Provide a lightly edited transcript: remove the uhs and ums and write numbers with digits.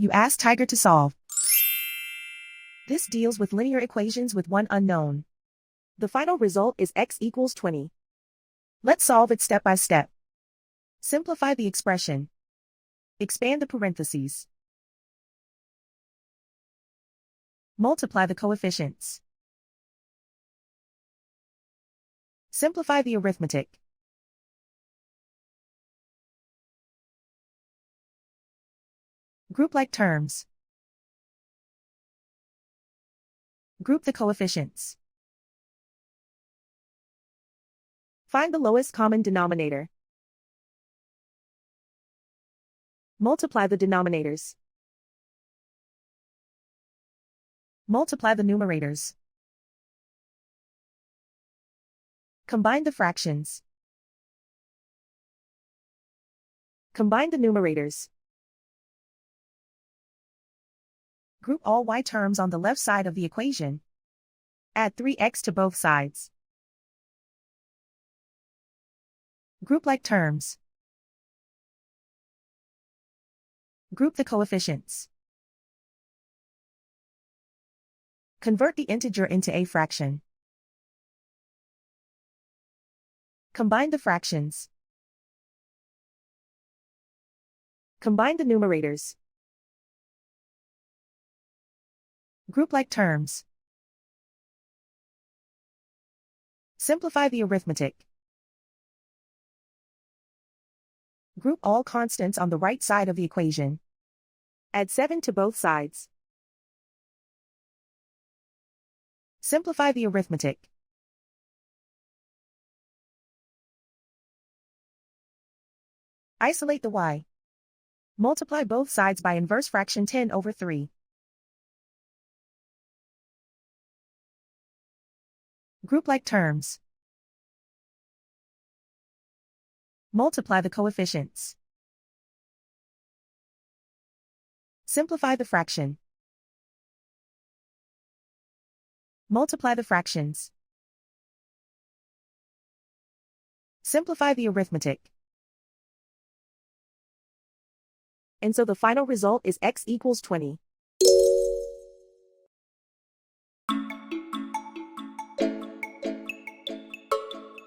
You ask Tiger to solve. This deals with linear equations with one unknown. The final result is x equals 20. Let's solve it step by step. Simplify the expression. Expand the parentheses. Multiply the coefficients. Simplify the arithmetic. Group like terms. Group the coefficients. Find the lowest common denominator. Multiply the denominators. Multiply the numerators. Combine the fractions. Combine the numerators. Group all y terms on the left side of the equation. Add 3x to both sides. Group like terms. Group the coefficients. Convert the integer into a fraction. Combine the fractions. Combine the numerators. Group like terms. Simplify the arithmetic. Group all constants on the right side of the equation. Add 7 to both sides. Simplify the arithmetic. Isolate the y. Multiply both sides by inverse fraction 10 over 3. Group like terms. Multiply the coefficients. Simplify the fraction. Multiply the fractions. Simplify the arithmetic. And so the final result is x equals 20.